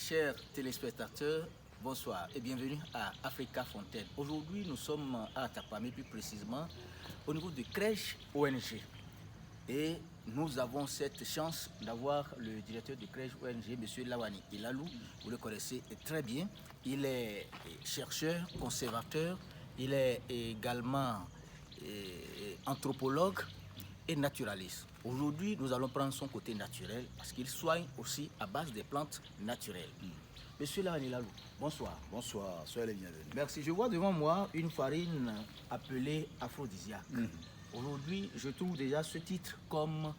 chers téléspectateurs, bonsoir et bienvenue à Africa Fontaine. Aujourd'hui, nous sommes à Tapamé, plus précisément au niveau de Crèche ONG. Et nous avons cette chance d'avoir le directeur de Crèche ONG, M. Lawani Ilalou. Vous le connaissez très bien. Il est chercheur, conservateur, il est également anthropologue et naturaliste. Aujourd'hui, nous allons prendre son côté naturel parce qu'il soigne aussi à base des plantes naturelles. Monsieur Lawani Ilalou, bonsoir. Bonsoir, soyez les bienvenus. Merci. Je vois devant moi une farine appelée aphrodisiaque. Aujourd'hui, je trouve déjà ce titre comme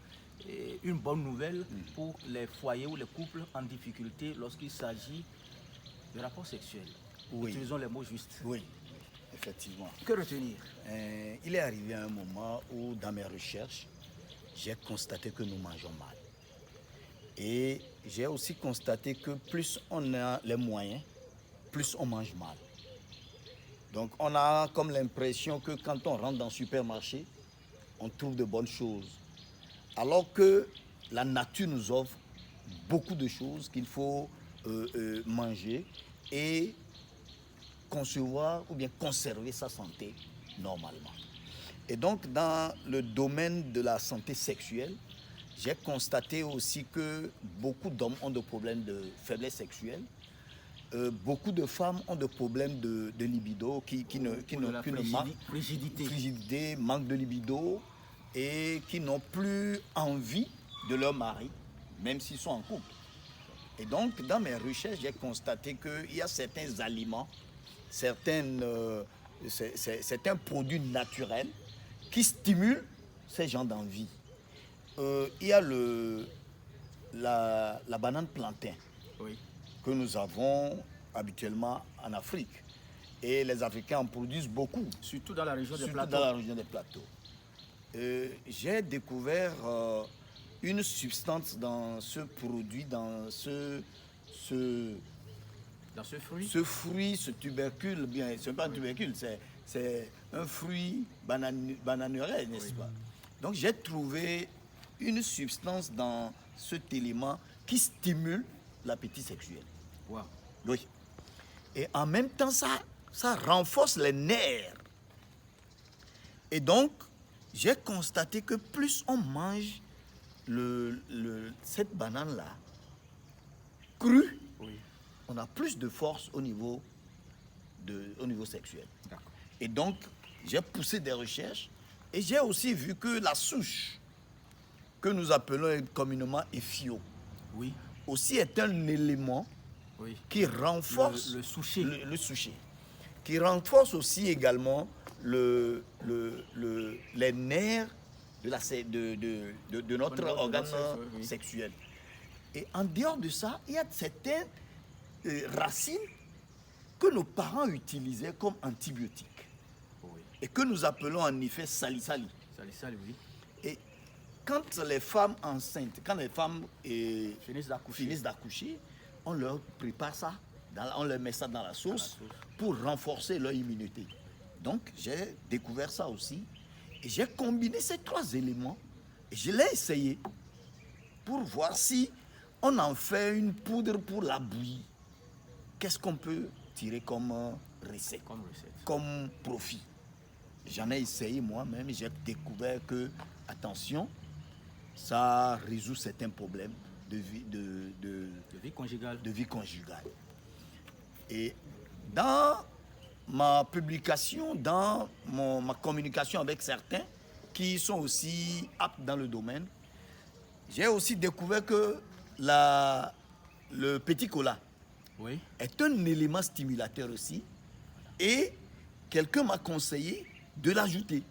une bonne nouvelle pour les foyers ou les couples en difficulté lorsqu'il s'agit de rapports sexuels. Oui. Utilisons les mots justes. Oui, effectivement. Que retenir? Il est arrivé un moment où, dans mes recherches, j'ai constaté que nous mangeons mal. Et j'ai aussi constaté que plus on a les moyens, plus on mange mal. Donc on a comme l'impression que quand on rentre dans le supermarché, on trouve de bonnes choses. Alors que la nature nous offre beaucoup de choses qu'il faut manger et concevoir ou bien conserver sa santé normalement. Et donc dans le domaine de la santé sexuelle, j'ai constaté aussi que beaucoup d'hommes ont des problèmes de faiblesse sexuelle. Beaucoup de femmes ont des problèmes de libido qui frigidité, manque de libido et qui n'ont plus envie de leur mari, même s'ils sont en couple. Et donc, dans mes recherches, j'ai constaté qu'il y a certains aliments, certains produits naturels qui stimulent ces gens d'envie. Il y a la banane plantain. Oui. Que nous avons habituellement en Afrique. Et les Africains en produisent beaucoup. Surtout dans la région des plateaux. Dans la région des plateaux. J'ai découvert une substance dans ce produit, dans ce fruit, ce tubercule, bien, ce n'est pas un tubercule, c'est un fruit bananeraie, n'est-ce pas? Donc j'ai trouvé une substance dans cet élément qui stimule l'appétit sexuel. Wow. Oui. Et en même temps, ça renforce les nerfs. Et donc, j'ai constaté que plus on mange cette banane-là, crue, on a plus de force au niveau sexuel. Et donc, j'ai poussé des recherches et j'ai aussi vu que la souche, que nous appelons communément Efio, aussi est un élément qui renforce le souchet. Le souchet, qui renforce aussi également les nerfs de notre organe sexuel. Et en dehors de ça, il y a certaines racines que nos parents utilisaient comme antibiotiques et que nous appelons en effet salisali. Salisali, oui. Et quand les femmes enceintes, quand les femmes finissent d'accoucher, on leur prépare ça, on leur met ça dans la sauce pour renforcer leur immunité. Donc j'ai découvert ça aussi et j'ai combiné ces trois éléments et je l'ai essayé pour voir si on en fait une poudre pour la bouillie. Qu'est-ce qu'on peut tirer comme recette, comme profit? J'en ai essayé moi-même et j'ai découvert que, attention, ça résout certains problèmes de vie conjugale. Et dans ma publication, dans ma communication avec certains qui sont aussi aptes dans le domaine, j'ai aussi découvert que le petit cola est un élément stimulateur aussi. Et quelqu'un m'a conseillé de l'ajouter.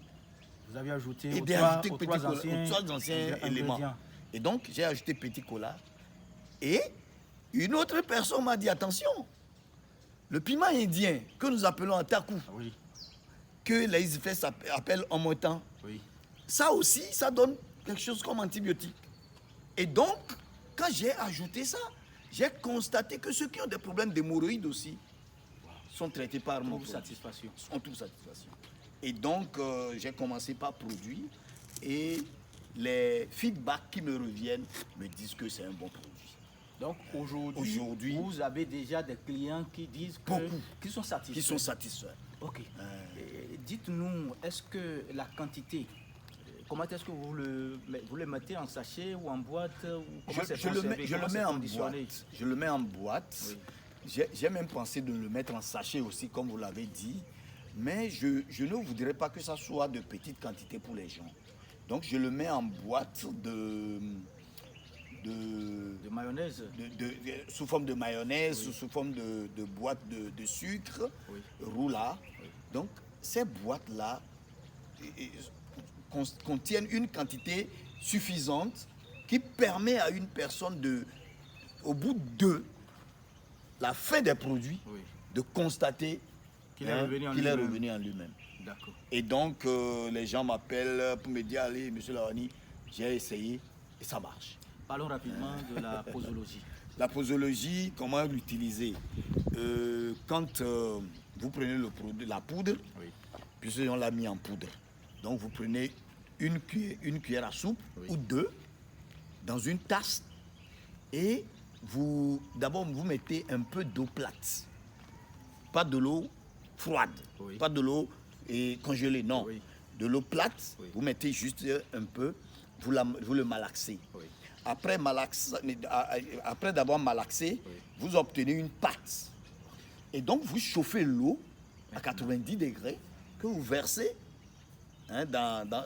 Vous avez ajouté aux trois anciens éléments. Et donc, j'ai ajouté petit cola. Et une autre personne m'a dit, attention, le piment indien que nous appelons ataku, que les Ifès appellent en montant, ça aussi, ça donne quelque chose comme antibiotique. Et donc, quand j'ai ajouté ça, j'ai constaté que ceux qui ont des problèmes d'hémorroïdes aussi sont traités par mon satisfaction. Et donc, j'ai commencé par produire et les feedbacks qui me reviennent me disent que c'est un bon produit. Donc aujourd'hui, vous avez déjà des clients qui disent qu'ils sont satisfaits. Qui sont satisfaits. Ok. Dites-nous, est-ce que la quantité, comment est-ce que vous le mettez en sachet ou en boîte ou je le mets en boîte. Oui. J'ai même pensé de le mettre en sachet aussi, comme vous l'avez dit. Mais je ne voudrais pas que ça soit de petites quantités pour les gens. Donc je le mets en boîte de mayonnaise, sous forme de mayonnaise, oui. Sous forme de boîte de sucre, oui. Roula. Oui. Donc ces boîtes-là contiennent une quantité suffisante qui permet à une personne au bout de la fin des produits, oui. de constater qu'il est revenu en lui-même. D'accord. Et donc les gens m'appellent pour me dire, allez, monsieur Lawani, j'ai essayé et ça marche. Parlons rapidement de la posologie. La posologie, comment l'utiliser? Quand vous prenez la poudre, oui. Puisque on l'a mis en poudre, donc vous prenez une cuillère à soupe, oui. Ou deux dans une tasse et d'abord vous mettez un peu d'eau plate, pas de l'eau froide, oui. Pas de l'eau congelée, non, oui. De l'eau plate, oui. Vous mettez juste un peu, vous le malaxez. Oui. Après d'avoir malaxé, oui. Vous obtenez une pâte. Et donc, vous chauffez l'eau à 90 degrés que vous versez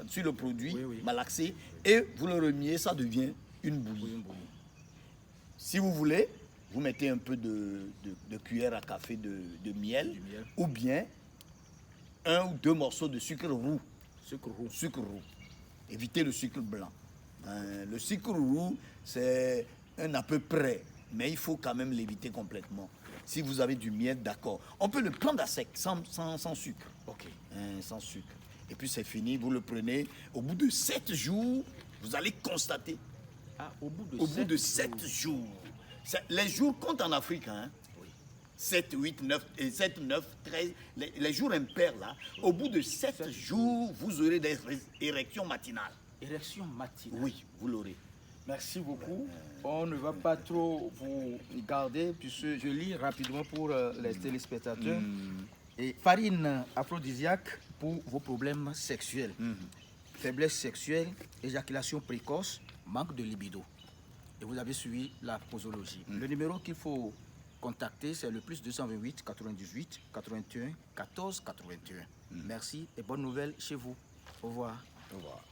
sur le produit, oui, oui. Malaxé, oui. Et vous le remuez, ça devient une bouillie. Oui, une bouillie. Si vous voulez, vous mettez un peu de cuillère à café de miel, ou bien 1 ou 2 morceaux de sucre roux. Sucre roux. Évitez le sucre blanc. Le sucre roux, c'est un à peu près, mais il faut quand même l'éviter complètement. Si vous avez du miel, d'accord. On peut le prendre à sec, sans sucre. Ok. Sans sucre. Et puis c'est fini, vous le prenez. Au bout de 7 jours, vous allez constater. Au bout de 7 jours. Les jours comptent en Afrique, hein. Oui. 7, 8, 9, 13, les jours impairs là. Oui. Au bout de 7 jours, vous aurez des érections matinales. Érection matinale. Oui, vous l'aurez. Merci beaucoup. On ne va pas trop vous garder, puisque je lis rapidement pour les téléspectateurs. Et farine aphrodisiaque pour vos problèmes sexuels. Faiblesse sexuelle, éjaculation précoce, manque de libido. Et vous avez suivi la posologie. Le numéro qu'il faut contacter, c'est le +228 98 81 14 81. Merci et bonne nouvelle chez vous. Au revoir. Au revoir.